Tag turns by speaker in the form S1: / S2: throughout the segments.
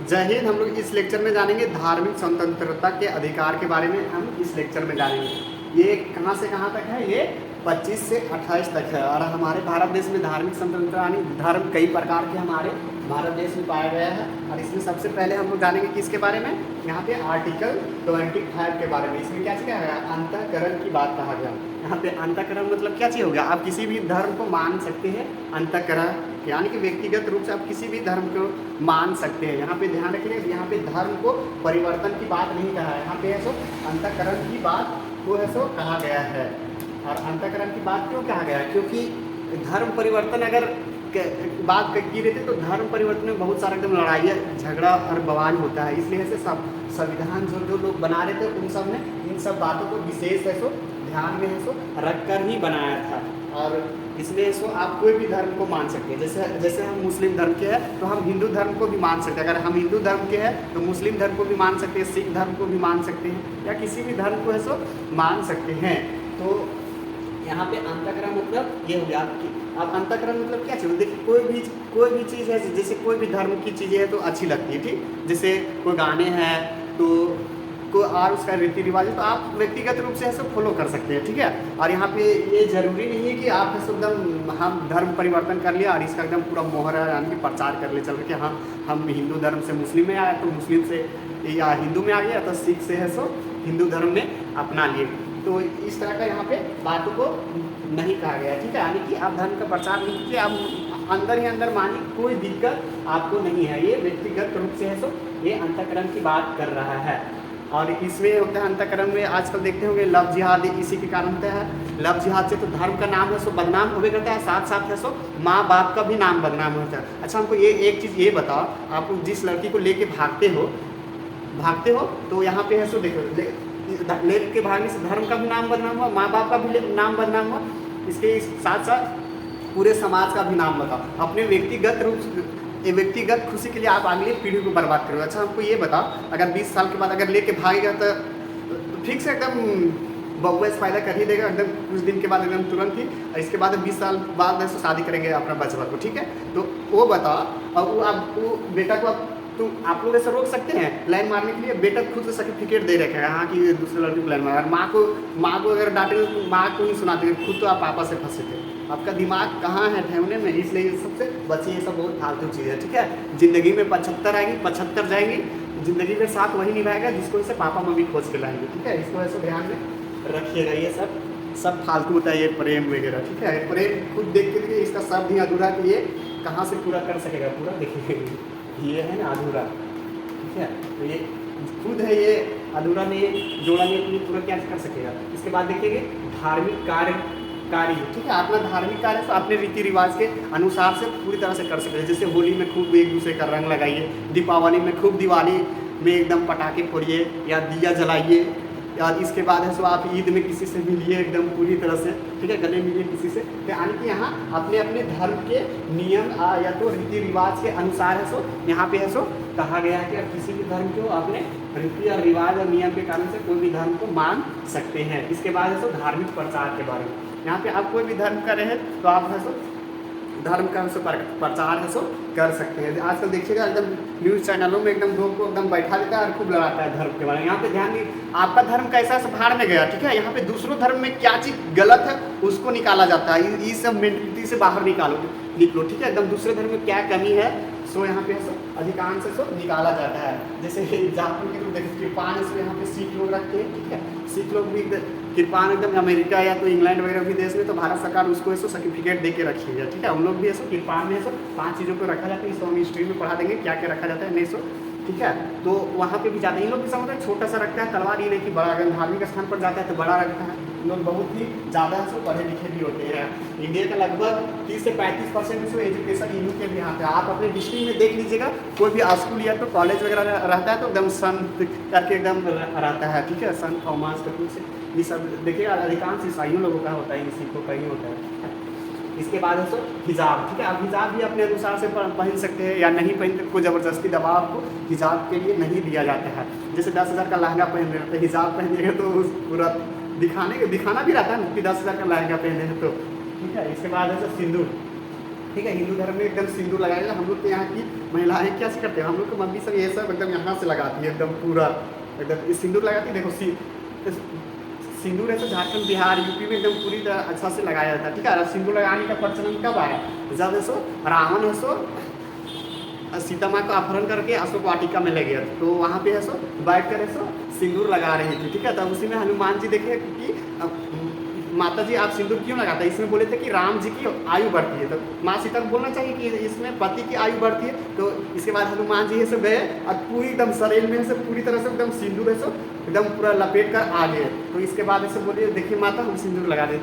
S1: जय हिंद। हम लोग इस लेक्चर में जानेंगे धार्मिक स्वतंत्रता के अधिकार के बारे में। हम इस लेक्चर में जानेंगे ये कहाँ से कहाँ तक है, ये 25 से 28 तक है। और हमारे भारत देश में धार्मिक स्वतंत्रता यानी धर्म कई प्रकार के हमारे भारत देश में पाया गया है। और इसमें सबसे पहले हम लोग जानेंगे किसके बारे में, यहाँ पे आर्टिकल 25 के बारे में। इसमें क्या चीज़ है, अंतःकरण की बात कहा गया। यहाँ पे अंतःकरण मतलब क्या चीज़ हो गया, आप किसी भी धर्म को मान सकते हैं। अंतःकरण यानी कि व्यक्तिगत रूप से आप किसी भी धर्म को मान सकते हैं। यहाँ पे ध्यान रखिए, यहाँ पे धर्म को परिवर्तन की बात नहीं कहा है, यहाँ पे है सो अंतःकरण की बात को है सो कहा गया है। और अंतःकरण की बात क्यों कहा गया है, क्योंकि धर्म परिवर्तन अगर बात की रहती है तो धर्म परिवर्तन में बहुत सारा एकदम लड़ाई झगड़ा और बवाल होता है। इसलिए ऐसे सब संविधान जो लोग बना रहे थे उन सब ने इन सब बातों को विशेष है सो ध्यान में है सो रख कर ही बनाया था। और इसलिए सो आप कोई भी धर्म को मान सकते हैं। जैसे हम मुस्लिम धर्म के हैं तो हम हिंदू धर्म को भी मान सकते हैं। अगर हम हिंदू धर्म के हैं तो मुस्लिम धर्म को भी मान सकते हैं, सिख धर्म को भी मान सकते हैं, या किसी भी धर्म को है सो मान सकते हैं। तो यहाँ पे अंतःकरण मतलब ये हो गया आपकी। अब अंतःकरण मतलब क्या चीज़, देखिए कोई भी चीज़ है, जैसे कोई भी धर्म की चीज़ें हैं तो अच्छी लगती है, ठीक। जैसे कोई गाने हैं तो और उसका रीति रिवाज है तो आप व्यक्तिगत रूप से ऐसे फॉलो कर सकते हैं, ठीक है। और यहाँ पे ये जरूरी नहीं है कि आप ऐसे एकदम हम धर्म परिवर्तन कर लिया और इसका एकदम पूरा मोहर यानी कि प्रचार कर ले चल के हम हिंदू धर्म से मुस्लिम में आए तो मुस्लिम से या हिंदू में आ गया तो सिख से है सो हिंदू धर्म में अपना लिए। तो इस तरह का यहाँ पे बातों को नहीं कहा गया, ठीक है। यानी कि आप धर्म का प्रचार नहीं कीजिए, आप अंदर ही अंदर मानिए, कोई दिक्कत आपको नहीं है। ये व्यक्तिगत रूप से है सो ये अंतःकरण की बात कर रहा है। और इसमें होता है अंतःकरण में आजकल देखते होंगे लव जिहाद, इसी के कारण होता है। लव जिहाद से तो धर्म का नाम है सो बदनाम हो करता है, साथ साथ है सो माँ बाप का भी नाम बदनाम होता है। अच्छा हमको ये एक चीज़ ये बताओ, आप जिस लड़की को लेके भागते हो तो यहाँ पे है सो देखो ले के भागने से धर्म का भी नाम बदनाम हुआ, माँ बाप का भी नाम बदनाम हुआ, इसके साथ साथ पूरे समाज का भी नाम बताओ। अपने व्यक्तिगत खुशी के लिए आप अगली पीढ़ी को बर्बाद करोगे। अच्छा हमको ये बताओ, अगर 20 साल के बाद अगर लेके भागेगा तो ठीक से एकदम बउआ से पैदा कर ही देगा एकदम कुछ दिन के बाद एकदम तुरंत ही। इसके बाद 20 साल बाद ऐसे शादी करेंगे अपना बचवा को, ठीक है। तो वो बताओ, और वो बेटा को आप लोग ऐसे रोक सकते हैं लाइन मारने के लिए? बेटा खुद से सर्टिफिकेट दे रखे हैं हाँ कि दूसरे लड़की को लाइन मारा। माँ को अगर डांटे तो माँ को ही सुनाते हैं, खुद तो आप पापा से फंसे थे। आपका दिमाग कहाँ है ठहरने में, इसलिए सबसे बचिए, ये सब बहुत फालतू चीज़ है, ठीक है। जिंदगी में 75 आएगी, 75 जाएंगी, जिंदगी में साथ वही निभाएगा जिसको इसे पापा मम्मी खोज के लाएंगे, ठीक है। इसको ऐसे ध्यान में रखिएगा। ये सब फालतू होता है, ये प्रेम वगैरह, ठीक है। प्रेम खुद देख के देखिए, इसका शब्द ही अधूरा कि ये कहाँ से पूरा कर सकेगा, पूरा देखिए ये है ना अधूरा, ठीक है। तो ये खुद है, ये अधूरा में ये जोड़ा नहीं पूरा क्या कर सकेगा। इसके बाद देखिए धार्मिक कार्य, ठीक है। अपना धार्मिक कार्य तो अपने रीति रिवाज के अनुसार से पूरी तरह से कर सकते हैं। जैसे होली में खूब एक दूसरे का रंग लगाइए, दीपावली में खूब दिवाली में एकदम पटाखे फोड़िए या दिया जलाइए। और इसके बाद है सो आप ईद में किसी से मिलिए एकदम पूरी तरह से, ठीक है, गले मिलिए किसी से। यानी कि यहाँ अपने अपने धर्म के नियम या तो रीति रिवाज के अनुसार है सो यहाँ पे है सो कहा गया है कि आप किसी भी धर्म को अपने रीति और रिवाज और नियम के कारण से कोई भी धर्म को मान सकते हैं। इसके बाद है सो धार्मिक प्रचार के बारे में। यहाँ पे आप कोई भी धर्म कर रहे हैं तो आप है सो धर्म का प्रचार है सो कर सकते हैं। आजकल देखिएगा एकदम न्यूज़ चैनलों में एकदम लोग को एकदम बैठा देता है और खूब लड़ाता है धर्म के बारे में। यहाँ पे ध्यान दीजिए, आपका धर्म कैसा से भाड़ में गया, ठीक है। यहाँ पे दूसरों धर्म में क्या चीज़ गलत है उसको निकाला जाता है। इस सब मेंटलिटी से बाहर निकलो, ठीक है। एकदम दूसरे धर्म में क्या कमी है सो यहाँ पे अधिकांश से निकाला जाता है। जैसे जापुर के लोग देखिए कृपान से यहाँ पे सिख लोग रखते हैं, ठीक है। सिख लोग भी कृपान एकदम अमेरिका या तो इंग्लैंड वगैरह भी देश में तो भारत सरकार उसको ऐसा सर्टिफिकेट दे के रखी है, ठीक है। उन लोग भी ऐसा कृपान में ऐसा 5 चीज़ों को रखा जाता है। इसको हम हिस्ट्री में पढ़ा देंगे क्या क्या रखा जाता है, नहीं सो, ठीक है। तो वहाँ पे भी जाते हैं इन लोग भी समझते हैं, छोटा सा रखता है तलवार, ये नहीं कि बड़ा। अगर धार्मिक स्थान पर जाता है तो बड़ा रखता है। लोग बहुत ही ज़्यादा से पढ़े लिखे भी होते हैं। इंडिया का लगभग 30 से 35% जो एजुकेशन इन्हीं के भी यहाँ पे। आप अपने डिस्ट्रिक्ट में देख लीजिएगा, कोई भी स्कूल या तो कॉलेज वगैरह रहता है तो एकदम संत करके एकदम रहता है, ठीक है। संत थॉमस करके से ये सब देखिएगा अधिकांश ईसाइयों लोगों का होता है, सिखों का ही होता है। इसके बाद है सो हिजाब, ठीक है। आप हिजाब भी अपने अनुसार से पहन सकते हैं या नहीं पहनते, कोई ज़बरदस्ती दबाव आपको हिजाब के लिए नहीं दिया जाता है। जैसे 10,000 का लहंगा पहन रहे हैं तो हिजाब पहनिएगा तो पूरा दिखाना भी रहता है कि 10,000 का लहंगा पहने हैं तो, ठीक है। इसके बाद है सो ठीक है। हिंदू धर्म में एकदम सिंदूर लगाएगा। हम लोग के यहाँ की महिलाएं क्या से करते हैं, हम लोग की मम्मी सब ये सब एकदम यहाँ से लगाती है, एकदम पूरा एकदम सिंदूर लगाती है। देखो सिंदूर ऐसे झारखंड, बिहार, यूपी में एकदम पूरी तरह अच्छा से लगाया जाता है, ठीक है। और सिंदूर लगाने का प्रचलन कब आया, जब ऐसो रावण ऐसो सीता माँ को अपहरण करके अशोक वाटिका में ले गया, तो वहाँ पे ऐसो बैठ कर ऐसो सिंदूर लगा रही थी, ठीक है। तब उसी में हनुमान जी देखे कि माता जी आप सिंदूर क्यों लगाते हैं, इसमें बोले थे कि राम जी की आयु बढ़ती है, तो माँ सीता को बोलना चाहिए कि इसमें पति की आयु बढ़ती है। तो इसके बाद हनुमान जी ऐसे गए और पूरी एकदम शरीर में से पूरी तरह से एकदम सिंदूर ऐसे एकदम पूरा लपेट कर आ गए। तो इसके बाद ऐसे बोले देखिए माता हम सिंदूर लगा दे,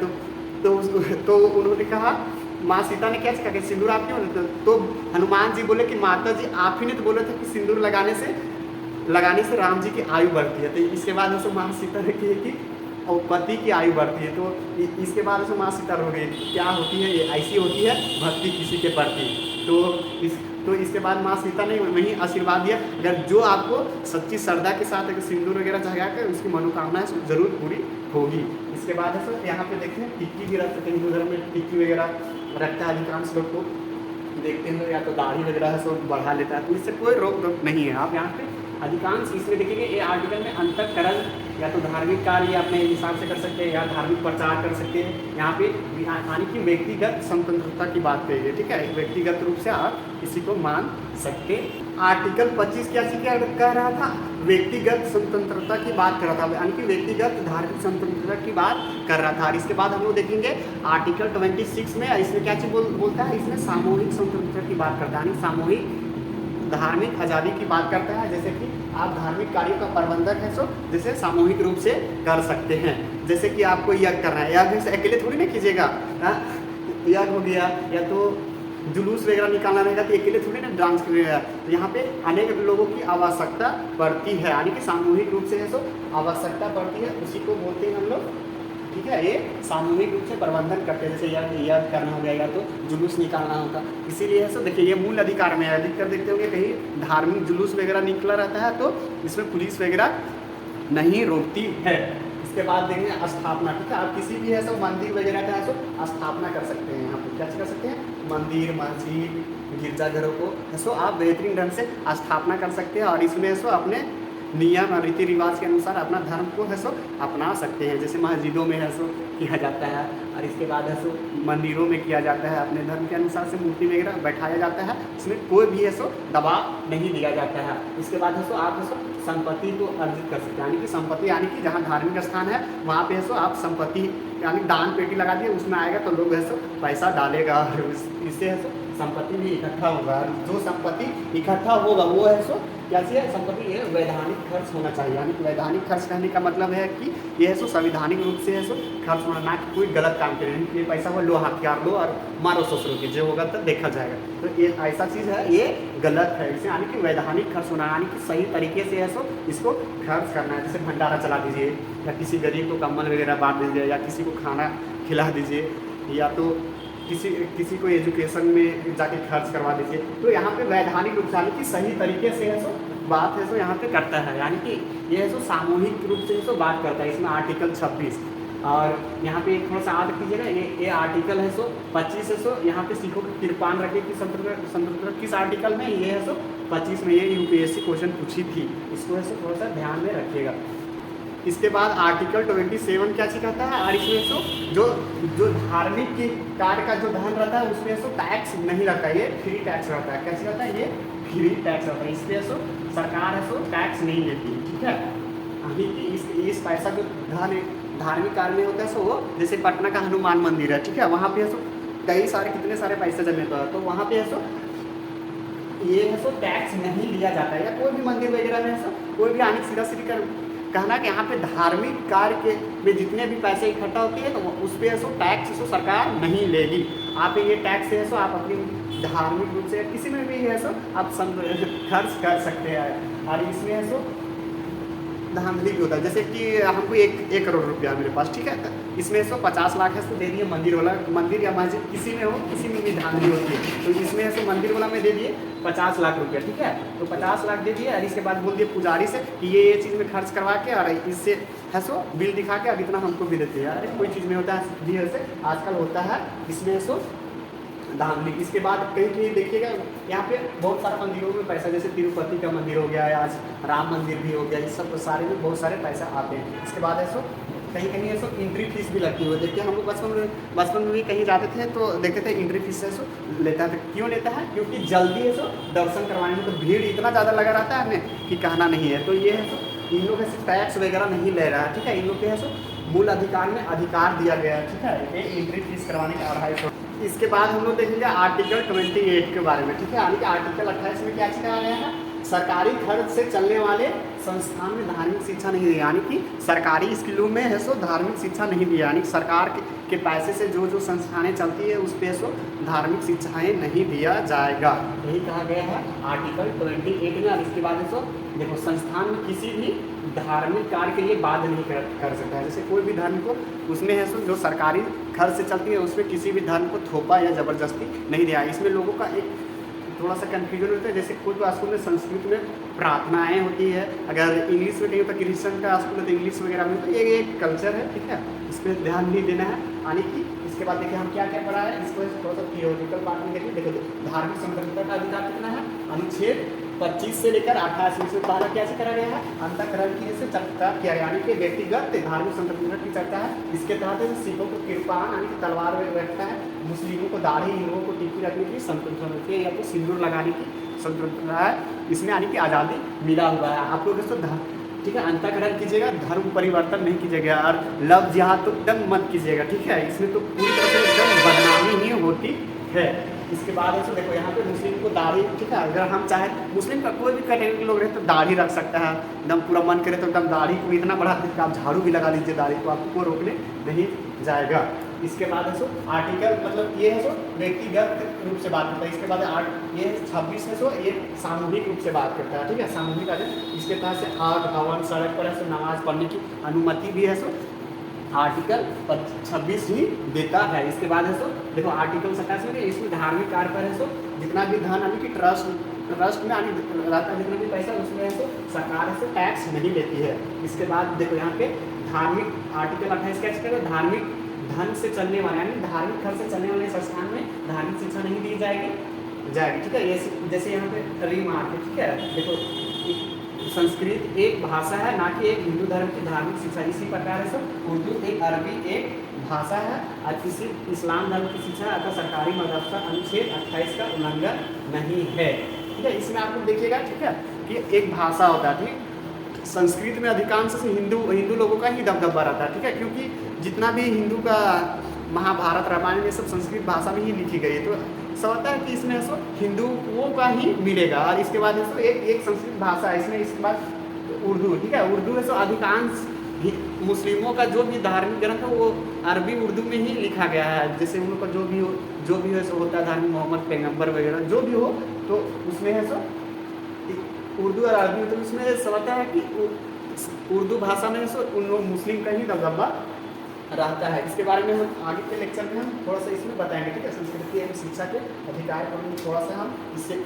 S1: तो उन्होंने कहा, माँ सीता ने क्या कहा कि सिंदूर आप क्यों लगाते, तो हनुमान जी बोले कि माता जी आप ही ने तो बोले थे कि सिंदूर लगाने से राम जी की आयु बढ़ती है। तो इसके बाद ऐसे माँ सीता ने कही कि और पति की आयु बढ़ती है। तो इसके बाद ऐसे माँ सीता रो गई, क्या होती है ये, ऐसी होती है भक्ति किसी के प्रति। तो इसके बाद माँ सीता ने वहीं आशीर्वाद दिया, अगर जो आपको सच्ची श्रद्धा के साथ अगर सिंदूर वगैरह जगा कर उसकी मनोकामना जरूर पूरी होगी। इसके बाद है सर यहाँ पे देखते हैं टिक्की भी रख सकते हैं, हिंदू धर्म में टिक्की वगैरह रखता है अधिकांश लोग को देखते हैं, या तो दाढ़ी वगैरह है सो बढ़ा लेता है, तो इससे कोई रोक टोक नहीं है। आप यहाँ पे अधिकांश इसमें देखेंगे ये आर्टिकल में अंतःकरण या तो धार्मिक कार्य अपने हिसाब से कर सकते हैं या धार्मिक प्रचार कर सकते हैं। यहाँ पे यानी कि व्यक्तिगत स्वतंत्रता की बात कही है, ठीक है। व्यक्तिगत रूप से आप किसी को मान सकते। आर्टिकल 25 क्या कह रहा था, व्यक्तिगत स्वतंत्रता की बात कर रहा था, यानी कि व्यक्तिगत धार्मिक स्वतंत्रता की बात कर रहा था। और इसके बाद हम लोग देखेंगे आर्टिकल 26 में इसमें क्या चीज़ बोलता है, इसमें सामूहिक स्वतंत्रता की बात करता है, यानी सामूहिक धार्मिक आज़ादी की बात करता है। जैसे कि आप धार्मिक कार्यों का प्रबंधक है सो जैसे सामूहिक रूप से कर सकते हैं। जैसे कि आपको यज्ञ करना है, यज्ञ से अकेले थोड़ी ना कीजिएगा, यज्ञ हो गया या तो जुलूस वगैरह निकालना रहेगा तो अकेले थोड़ी ना डांस करिएगा। तो यहाँ पे अनेक लोगों की आवश्यकता पड़ती है, यानी कि सामूहिक रूप से है सो आवश्यकता पड़ती है, उसी को बोलते हैं हम लोग, ठीक है। ये सामूहिक रूप से प्रबंधन करते हैं, जैसे यज्ञ करना हो गया या तो जुलूस निकालना होगा। इसीलिए है सो देखिए ये मूल अधिकार में है। अधिकतर देखते होंगे कहीं धार्मिक जुलूस वगैरह निकला रहता है तो इसमें पुलिस वगैरह नहीं रोकती है। इसके बाद देखेंगे स्थापना, ठीक है। आप किसी भी है सो मंदिर वगैरह का है सो स्थापना कर सकते हैं। यहाँ पे क्या कर सकते हैं, मंदिर, मस्जिद, गिरजाघरों को है सो आप बेहतरीन ढंग से स्थापना कर सकते हैं और इसमें है सो अपने नियम और रीति रिवाज के अनुसार अपना धर्म को है सो अपना सकते हैं। जैसे मस्जिदों में है सो किया जाता है और इसके बाद है सो मंदिरों में किया जाता है, अपने धर्म के अनुसार से मूर्ति वगैरह बैठाया जाता है, इसमें कोई भी है सो दबाव नहीं दिया जाता है। इसके बाद है सो आप है सो संपत्ति को अर्जित कर सकते हैं, यानी कि संपत्ति यानी कि जहाँ धार्मिक स्थान है वहाँ पे है सो आप संपत्ति यानी दान पेटी लगा दिए, उसमें आएगा तो लोग है सो पैसा डालेगा और इससे है सो संपत्ति भी इकट्ठा होगा। जो संपत्ति इकट्ठा होगा वो है सो क्या चाहिए, संपत्ति ये वैधानिक खर्च होना चाहिए। यानी कि वैधानिक खर्च कहने का मतलब है कि ये है सो संविधानिक रूप से है सो खर्च होना, ना कि कोई गलत काम करे। ये पैसा वो लो हथियार लो और मारो ससुरों की, जो होगा तो देखा जाएगा। तो ये ऐसा चीज़ है, ये गलत है। इसे यानी कि वैधानिक खर्च होना, यानी कि सही तरीके से है सो इसको खर्च करना है। जैसे भंडारा चला दीजिए या किसी गरीब को कम्बल वगैरह बांट दीजिए या किसी को खाना खिला दीजिए या तो किसी को एजुकेशन में जाके खर्च करवा दीजिए। तो यहाँ पे वैधानिक रूप से यानी कि सही तरीके से है सो बात है सो यहाँ पे करता है, यानी कि ये है सो सामूहिक रूप से सो बात करता है। इसमें आर्टिकल 26 और यहाँ पे थोड़ा सा याद कीजिएगा, ये आर्टिकल है सो 25 है सो यहाँ पे सीखो कि कृपान रखे कि स्वतंत्रता किस आर्टिकल में, ये है सो 25 में। ये यूपीएससी क्वेश्चन पूछी थी, इसको है सो थोड़ा सा ध्यान में रखिएगा। इसके बाद आर्टिकल 27 क्या चीज़ कहता है, और इसमें सो जो धार्मिक के कार्य का जो धन रहता है उसमें सो टैक्स नहीं रहता है, ये फ्री टैक्स रहता है। कैसे रहता है, ये फ्री टैक्स रहता है। इसलिए सो सरकार है सो टैक्स नहीं लेती, ठीक है। अभी इस पैसा जो धन धार्मिक कार्य में होता है सो जैसे पटना का हनुमान मंदिर है, ठीक है, वहाँ पे है सो कई सारे कितने सारे पैसे जमे होता है, तो वहाँ पे है सो ये है सो टैक्स नहीं लिया जाता है। या कोई भी मंदिर वगैरह में है सो कोई भी आने सीधा सीधी कर कहना कि यहाँ पे धार्मिक कार्य के में जितने भी पैसे इकट्ठा होते हैं तो उस पर सो टैक्स सो सरकार नहीं लेगी। आप ये टैक्स है सो आप अपनी धार्मिक रूप से किसी में भी है सो आप खर्च कर सकते हैं। और इसमें है सो धांधली भी होता है, जैसे कि हमको 1 करोड़ रुपया मेरे पास, ठीक है, इसमें सो 50 लाख है तो दे दिए मंदिर वाला, मंदिर या मस्जिद किसी में हो, किसी में भी धांधली होती है, तो इसमें सो मंदिर वाला में दे दिए 50 लाख रुपया, ठीक है। तो 50 लाख दे दिए और इसके बाद बोल दिए पुजारी से कि ये चीज़ में खर्च करवा के और इससे है सो बिल दिखा के अब इतना हमको भी देते हैं। अरे कोई चीज़ में होता है भी ऐसे आजकल होता है, इसमें सो धार्मिक। इसके बाद कहीं कहीं देखिएगा यहाँ पे बहुत सारे मंदिरों में पैसा, जैसे तिरुपति का मंदिर हो गया, आज राम मंदिर भी हो गया, इस सब सारे में बहुत सारे पैसा आते हैं। इसके बाद ऐसो कहीं कहीं ऐसो एंट्री फीस भी लगती है। देखिए हम लोग बचपन में भी कहीं जाते थे तो देखते थे एंट्री फीस ऐसो लेता है। क्यों लेता है? क्योंकि जल्दी ऐसो दर्शन करवाने में तो भीड़ इतना ज़्यादा लगा रहता है हमें कि कहना नहीं है। तो ये है सो इन लोग ऐसे टैक्स वगैरह नहीं ले रहा है, ठीक है। इन लोग के है सो मूल अधिकार में अधिकार दिया गया है, ठीक है, ये एंट्री फीस करवाने का 250। इसके बाद हम लोग देखेंगे आर्टिकल 28 के बारे में, ठीक है। यानी कि आर्टिकल 28 में क्या चीज़ कहा गया है? सरकारी खर्च से चलने वाले संस्थान में धार्मिक शिक्षा नहीं दी, यानी कि सरकारी स्कूलों में है सो धार्मिक शिक्षा नहीं दी, यानी कि सरकार के पैसे से जो संस्थानें चलती है उस पे सो धार्मिक शिक्षाएं नहीं दिया जाएगा, यही कहा गया है आर्टिकल 28 में। और इसके बाद सो देखो संस्थान में किसी भी धार्मिक कार्य के लिए बाध्य नहीं कर सकता है। जैसे कोई भी धर्म को उसमें है सो जो सरकारी खर्च से चलती है उसमें किसी भी धर्म को थोपा या ज़बरदस्ती नहीं दिया। इसमें लोगों का एक थोड़ा सा कन्फ्यूजन होता है। जैसे कोई स्कूल में संस्कृत में प्रार्थनाएं होती है, अगर इंग्लिश में कहीं तो क्रिश्चियन का स्कूल है तो इंग्लिश वगैरह में, तो ये एक कल्चर है, ठीक है, इस पर ध्यान नहीं देना है। यानी कि इसके बाद देखिए हम क्या क्या पढ़ा है, इसको थोड़ा सा थियोरिटिकल पार्ट में देखिए। देखो धार्मिक स्वतंत्रता का अधिकार कितना है? अनुच्छेद 25 से लेकर 28 में पहला क्या से करा गया है? अंतःकरण की से चर्चा किया, यानी कि व्यक्तिगत धार्मिक स्वतंत्रता की चर्चा है। इसके तहत सिखों को कृपाण यानी कि तलवार रखता है, मुस्लिमों को दाढ़ी, हिंदुओं को टिक्की रखने की स्वतंत्रता होती है या तो सिंदूर लगाने की स्वतंत्रता है। इसमें यानी कि आज़ादी मिला हुआ है। आप लोग इसको ठीक है अंतःकरण कीजिएगा, धर्म परिवर्तन नहीं कीजिएगा, और लव जिहाद तो एकदम मत कीजिएगा, ठीक है। इसमें तो पूरी तरह से एकदम बदनामी ही होती है। इसके बाद ऐसे देखो यहाँ पे मुस्लिम को दाढ़ी, ठीक है, अगर हम चाहे मुस्लिम का कोई भी कैटेगरी के लोग रहे तो दाढ़ी रख सकता है, एकदम पूरा मन करे तो एकदम दाढ़ी को इतना बढ़ा दीजिए, आप झाड़ू भी लगा लीजिए दाढ़ी को, आपको रोकने नहीं जाएगा। इसके बाद है सो आर्टिकल मतलब ये है सो व्यक्तिगत रूप से बात करता है। इसके बाद ये 26 है सो ये सामूहिक रूप से बात करता है, ठीक है, सामूहिक आदत। इसके तहत से आग हवन सड़क पर है सो नमाज पढ़ने की अनुमति भी है सो आर्टिकल 26 ही देता है। इसके बाद है सो देखो आर्टिकल 27 में इसमें धार्मिक कार्य पर है सो जितना भी धन यानी कि ट्रस्ट में यानी रहता है जितना भी पैसा उसमें है सो सरकार से टैक्स नहीं लेती है। इसके बाद देखो यहाँ पे धार्मिक आर्टिकल 28 क्या करेगा? धार्मिक धन से चलने वाले यानी धार्मिक खर्च से चलने वाले संस्थान में धार्मिक शिक्षा नहीं दी जाएगी, ठीक है। ये जैसे यहाँ पे रिमार्क है, ठीक है, देखो संस्कृत एक भाषा है ना कि एक हिंदू धर्म की धार्मिक शिक्षा। इसी प्रकार है सब उर्दू एक अरबी एक भाषा है और किसी इस्लाम धर्म की शिक्षा अथवा सरकारी मदरसा अनुच्छेद 28 का उल्लंघन नहीं है, ठीक है। इसमें आप लोग देखिएगा, ठीक है, कि एक भाषा होता है, ठीक। संस्कृत में अधिकांश से हिंदू लोगों का ही दबदबा रहता है, ठीक है, क्योंकि जितना भी हिंदू का महाभारत रामायण में सब संस्कृत भाषा में ही लिखी गई है। तो समझता है कि इसमें सो हिंदुओं का ही मिलेगा। और इसके बाद है सो एक संस्कृत भाषा है इसमें। इसके बाद उर्दू, ठीक है, उर्दू है सो अधिकांश मुस्लिमों का जो भी धार्मिक ग्रंथ है वो अरबी उर्दू में ही लिखा गया है। जैसे उन लोग का जो भी है सो होता है धार्मिक मोहम्मद पैगम्बर वगैरह जो भी हो, तो उसमें है सो उर्दू और अरबी। तो उसमें समझता है कि उर्दू भाषा में सो उन लोग मुस्लिम का ही दबदबा रहता है। इसके बारे में हम आगे के लेक्चर में हम थोड़ा सा इसमें बताएंगे, ठीक है। संस्कृति एवं शिक्षा के अधिकार पर थोड़ा सा हम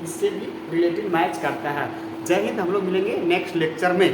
S1: इससे भी रिलेटेड मैच करता है। जय हिंद, हम लोग मिलेंगे नेक्स्ट लेक्चर में।